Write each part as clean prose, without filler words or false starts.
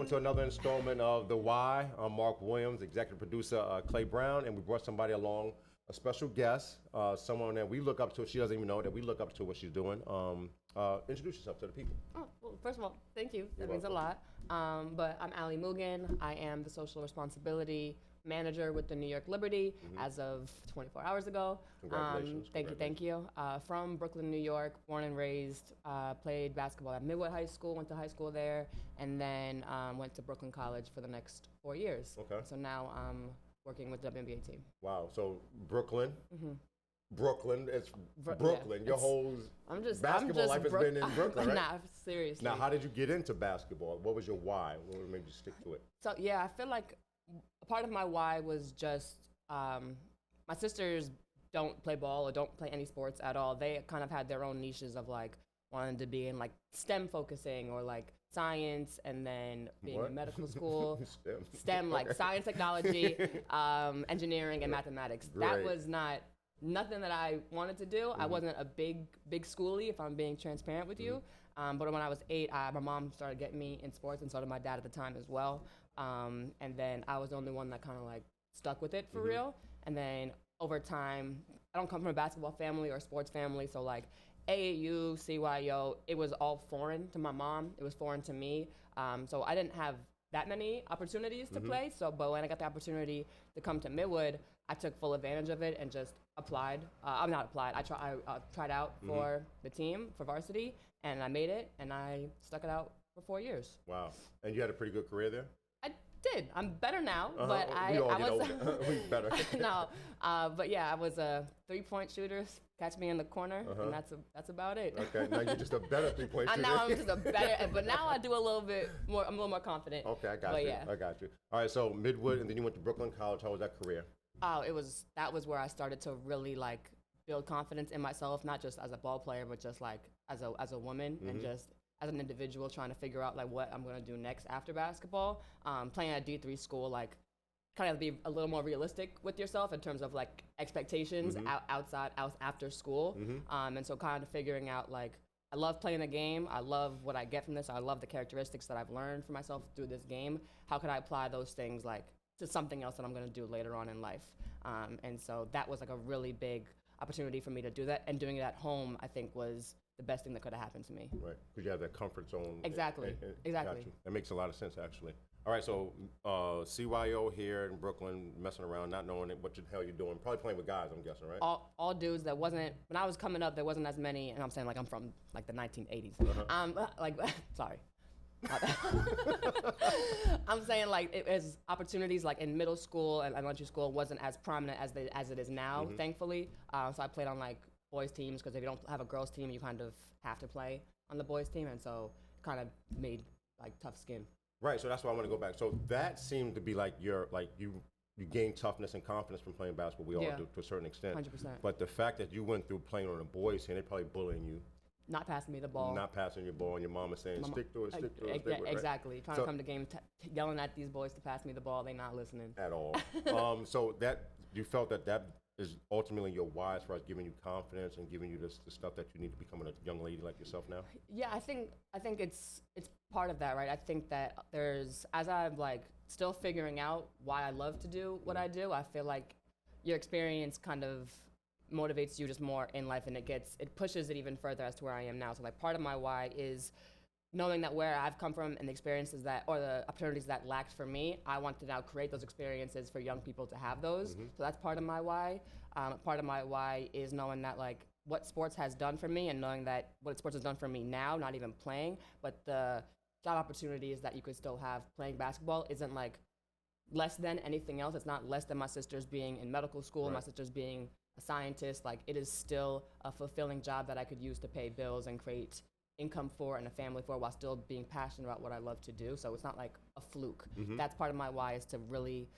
welcome to another installment of The Why. I'm Mark Williams, executive producer Clay Brown, and we brought somebody along, a special guest, someone that we look up to. She doesn't even know that we look up to what she's doing. Introduce yourself to the people. Oh, well, first of all, thank you. That means a lot. But I'm Allie Moogan. I am the social responsibility manager with the New York Liberty as of 24 hours ago. Congratulations. Thank you. From Brooklyn, New York, born and raised, played basketball at Midwood High School, went to high school there, and then went to Brooklyn College for the next 4 years. Okay. So now I'm working with the WNBA team. Wow. So Brooklyn. Brooklyn. It's Brooklyn. Yeah, Your whole basketball life has been in Brooklyn, right? Nah, seriously. Now, how did you get into basketball? What was your why? What made you stick to it? So yeah, I feel like a part of my why was just my sisters don't play ball or don't play any sports at all. They kind of had their own niches of like wanting to be in like STEM focusing or like science, and then being in medical school. STEM like science, technology, engineering, and mathematics. Great. That was nothing that I wanted to do. I wasn't a big schoolie, if I'm being transparent with you. But when I was 8, my mom started getting me in sports, and so did my dad at the time as well. And then I was the only one that kind of like stuck with it for real. And then over time, I don't come from a basketball family or a sports family, so like AAU, CYO, it was all foreign to my mom. It was foreign to me. So I didn't have that many opportunities to play. So, but when I got the opportunity to come to Midwood, I took full advantage of it and just applied. I'm not applied. I tried out for the team, for varsity, and I made it, and I stuck it out for 4 years. Wow. And you had a pretty good career there? I did. I'm better now, but we all I get was older. We better. No, but yeah, I was a 3-point shooter. Catch me in the corner, and that's about it. Okay, now you're just a better 3-point shooter. Now I'm just a better, but now I do a little bit more. I'm a little more confident. Okay, I got you. Yeah. I got you. All right, so Midwood, and then you went to Brooklyn College. How was that career? Oh, that was where I started to really like build confidence in myself, not just as a ball player, but just like as a woman and just as an individual trying to figure out like what I'm gonna do next after basketball. Playing at D3 school, like kind of be a little more realistic with yourself in terms of like expectations after school. And so kind of figuring out like, I love playing the game. I love what I get from this. I love the characteristics that I've learned for myself through this game. How could I apply those things like to something else that I'm gonna do later on in life? And so that was like a really big opportunity for me to do that, and doing it at home, I think, was the best thing that could have happened to me. Right, because you have that comfort zone. Exactly, exactly. Got you. That makes a lot of sense, actually. All right, so CYO here in Brooklyn, messing around, not knowing what the hell you're doing. Probably playing with guys, I'm guessing, right? All dudes. That wasn't, when I was coming up, there wasn't as many, and I'm saying like I'm from like the 1980s. Sorry. I'm saying like it was opportunities like in middle school and elementary school wasn't as prominent as it is now, thankfully. So I played on like boys teams, because if you don't have a girls team, you kind of have to play on the boys team, and so kind of made like tough skin. Right, so that's why I want to go back. So that seemed to be like you gain toughness and confidence from playing basketball. We all do to a certain extent. 100%. But the fact that you went through playing on a boys team, they probably bullying you. Not passing me the ball. Not passing your ball, and your mama saying, stick to it, stick to it, stick with it, right? Exactly. Trying to come to game, yelling at these boys to pass me the ball. They not listening. At all. So that, you felt that is ultimately your why as far as giving you confidence and giving you the stuff that you need to become a young lady like yourself now? Yeah, I think it's part of that, right? I think that as I'm like still figuring out why I love to do what I do, I feel like your experience kind of motivates you just more in life, and it pushes it even further as to where I am now. So like part of my why is knowing that where I've come from and the experiences or the opportunities that lacked for me, I want to now create those experiences for young people to have those. So that's part of my why. Part of my why is knowing that like what sports has done for me, and knowing that what sports has done for me now, not even playing, but the job opportunities that you could still have playing basketball isn't like less than anything else. It's not less than my sisters being in medical school, my sisters being a scientist. Like, it is still a fulfilling job that I could use to pay bills and create income for and a family for, while still being passionate about what I love to do. So it's not like a fluke. That's part of my why, is to really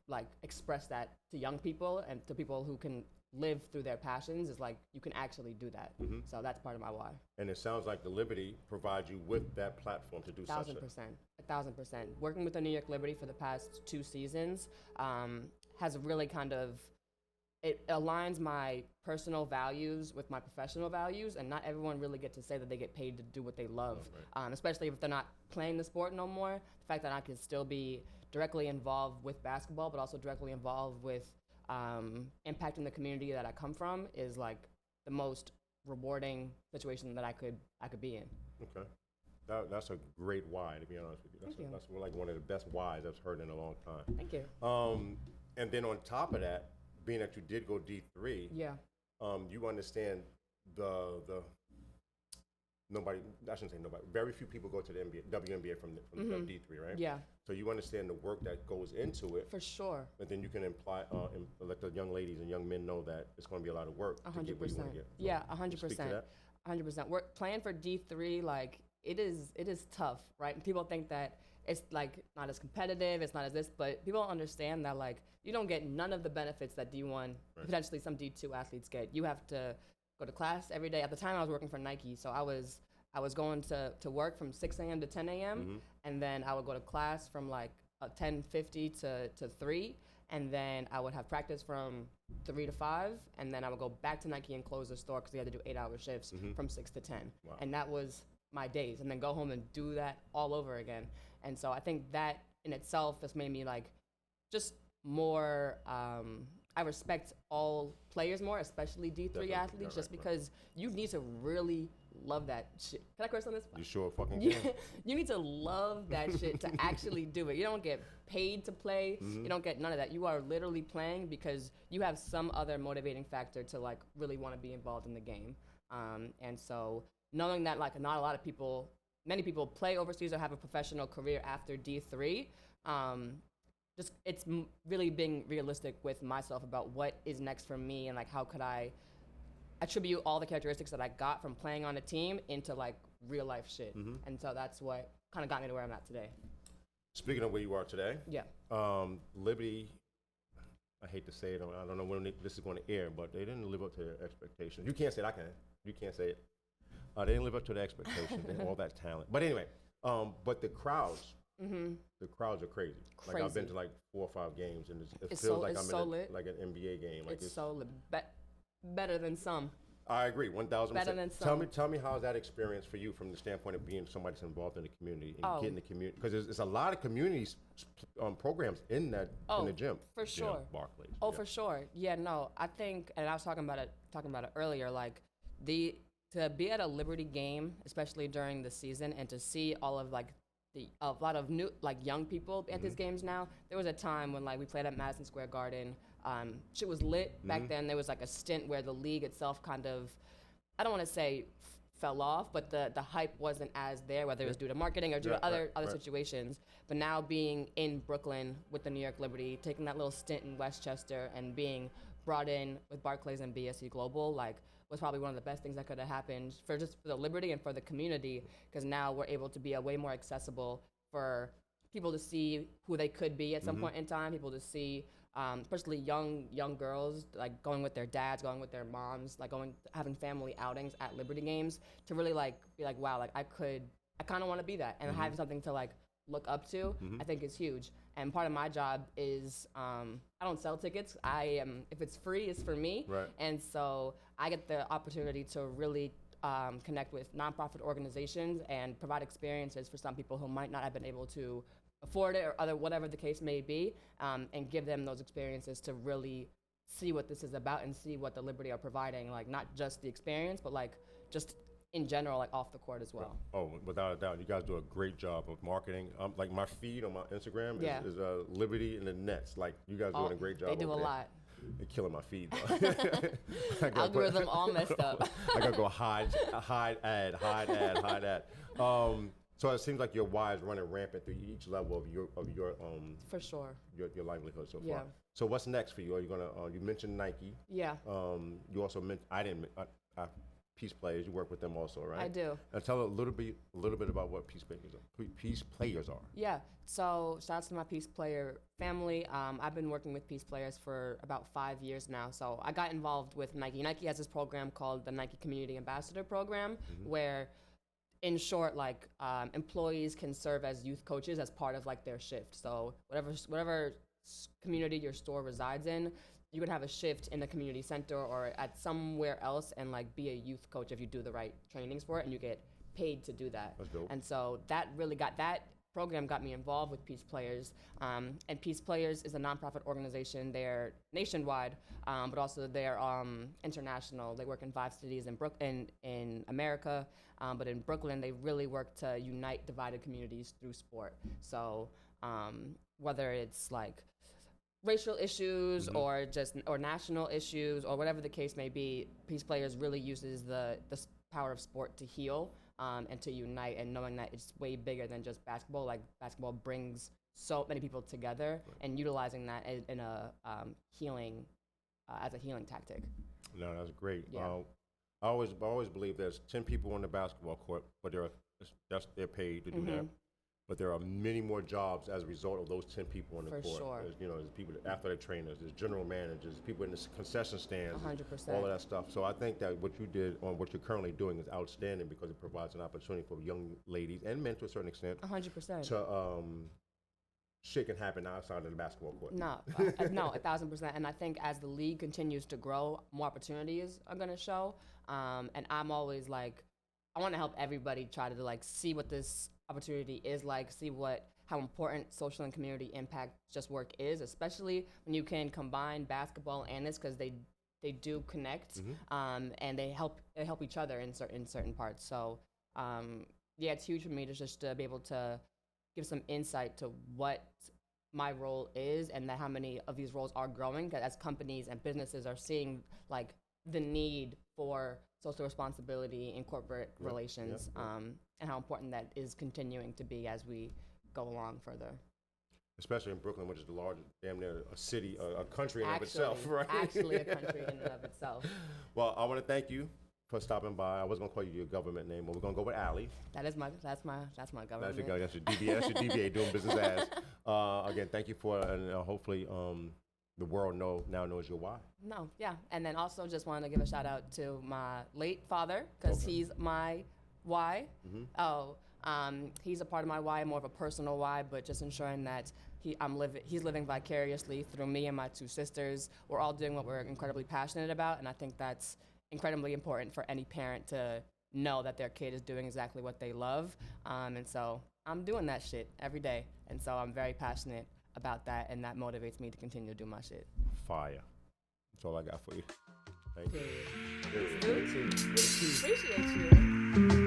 like express that to young people and to people who can live through their passions, is like you can actually do that. So that's part of my why. And it sounds like the Liberty provides you with that platform to do such 1,000%. 1,000%. Working with the New York Liberty for the past 2 seasons has really kind of it aligns my personal values with my professional values, and not everyone really get to say that they get paid to do what they love, especially if they're not playing the sport no more. The fact that I can still be directly involved with basketball, but also directly involved with impacting the community that I come from is like the most rewarding situation that I could be in. Okay. That's a great why, to be honest with you. That's like one of the best whys I've heard in a long time. Thank you. And then on top of that, being that you did go D3, you understand nobody, I shouldn't say nobody, very few people go to the NBA, WNBA from the D3, right? Yeah. So you understand the work that goes into it. For sure. But then you can let the young ladies and young men know that it's going to be a lot of work 100%. to get where you want to get. So yeah, speak to 100%. that. 100%. We're playing for D3, like, it is tough, right? And people think that it's like not as competitive, it's not as this, but people don't understand that like you don't get none of the benefits that D1, potentially some D2 athletes get. You have to go to class every day. At the time I was working for Nike, so I was going to work from 6 a.m. to 10 a.m. And then I would go to class from like 10:50 to 3, and then I would have practice from 3 to 5, and then I would go back to Nike and close the store because we had to do 8-hour shifts from 6 to 10. Wow. And that was my days, and then go home and do that all over again. And so I think that in itself has made me like just more, I respect all players more, especially D3 Definitely. athletes, just because you need to really love that shit. Can I curse on this? You sure fucking can. You need to love that shit to actually do it. You don't get paid to play. You don't get none of that. You are literally playing because you have some other motivating factor to like really want to be involved in the game. And so knowing that like not a lot of people, many people play overseas or have a professional career after D3, just it's really being realistic with myself about what is next for me and like how could I attribute all the characteristics that I got from playing on a team into like real life shit. And so that's what kind of got me to where I'm at today. Speaking of where you are today, Liberty, I hate to say it, I don't know when this is going to air, but they didn't live up to their expectations. You can't say it, I can. You can't say it. They didn't live up to the expectations and all that talent. But anyway, but the crowds, the crowds are crazy. Like I've been to like 4 or 5 games, and it feels like I'm in like an NBA game. Like it's so lit. Better than some. I agree, 1,000%. Better than some. Tell me how's that experience for you from the standpoint of being somebody that's involved in the community and getting the community, because there's a lot of community programs in that in the gym. For sure. Barclays. Oh, for sure. Yeah, no, I think, and I was talking about it earlier, like to be at a Liberty game, especially during the season, and to see all of like a lot of new like young people at these games now. There was a time when like we played at Madison Square Garden. Shit was lit back then. There was like a stint where the league itself kind of, I don't want to say fell off, but the hype wasn't as there, whether it was due to marketing or due to other situations. But now being in Brooklyn with the New York Liberty, taking that little stint in Westchester and being brought in with Barclays and BSC Global, like was probably one of the best things that could have happened for the Liberty and for the community, because now we're able to be a way more accessible for people to see who they could be at some point in time, people to see, especially young girls, like going with their dads, going with their moms, like having family outings at Liberty games, to really like be like, wow, like I kind of want to be that, and having something to like look up to, I think is huge. And part of my job is I don't sell tickets. If it's free, it's for me. Right. And so I get the opportunity to really connect with nonprofit organizations and provide experiences for some people who might not have been able to afford it or whatever the case may be, and give them those experiences to really see what this is about and see what the Liberty are providing, like not just the experience, but like just in general, like off the court as well. Oh, without a doubt, you guys do a great job of marketing. Like my feed on my Instagram is Liberty and the Nets. Like you guys doing a great job. They do a lot. They're killing my feed though. Algorithm all messed up. I gotta go hide ad. So it seems like your why is running rampant through each level of your for sure your livelihood so yeah. far. So what's next for you? Are you gonna you mentioned Nike? Yeah. You also mentioned Peace Players. You work with them also, right? I do. And tell a little bit about what Peace Players are. Yeah. So shout out to my Peace Player family. I've been working with Peace Players for about 5 years now. So I got involved with Nike. Nike has this program called the Nike Community Ambassador Program, where, in short, like employees can serve as youth coaches as part of like their shift. So whatever community your store resides in, you could have a shift in the community center or at somewhere else and like be a youth coach if you do the right trainings for it, and you get paid to do that. That's dope. And so that program got me involved with Peace Players. And Peace Players is a nonprofit organization. They're nationwide, but also they're international. They work in 5 cities in America, but in Brooklyn, they really work to unite divided communities through sport. So whether it's like racial issues or national issues or whatever the case may be, Peace Players really uses the power of sport to heal and to unite, and knowing that it's way bigger than just basketball. Like basketball brings so many people together, and utilizing that in a healing as a healing tactic. No, that's great. Yeah. I always believe there's 10 people on the basketball court, but they're paid to do that. But there are many more jobs as a result of those 10 people on the For court. sure. There's people, athletic trainers, there's general managers, people in the concession stands, 100%. all of that stuff. So I think that what you did on what you're currently doing is outstanding, because it provides an opportunity for young ladies and men to a certain extent 100%. to shit can happen outside of the basketball court. No, 1,000%. And I think as the league continues to grow, more opportunities are going to show. And I'm always like, I want to help everybody try to like see what this opportunity is like, see how important social and community impact just work is, especially when you can combine basketball and this, because they do connect, and they help each other in certain parts. So yeah, it's huge for me to be able to give some insight to what my role is, and that how many of these roles are growing, because as companies and businesses are seeing like the need for social responsibility in corporate relations, and how important that is continuing to be as we go along further. Especially in Brooklyn, which is the largest, damn near a city, a country in of itself, right? Actually, a country in and of itself. Well, I want to thank you for stopping by. I was going to call you your government name, but we're going to go with Allie. That's my government. That's your DBA, doing business as. Again, thank you for, and hopefully the world now knows your why. No, yeah. And then also just wanted to give a shout out to my late father, because he's my why. He's a part of my why, more of a personal why, but just ensuring that he's living vicariously through me and my 2 sisters. We're all doing what we're incredibly passionate about, and I think that's incredibly important for any parent to know that their kid is doing exactly what they love. And so I'm doing that shit every day, and so I'm very passionate about that, and that motivates me to continue to do my shit. Fire. That's all I got for you. Thank you. Appreciate you.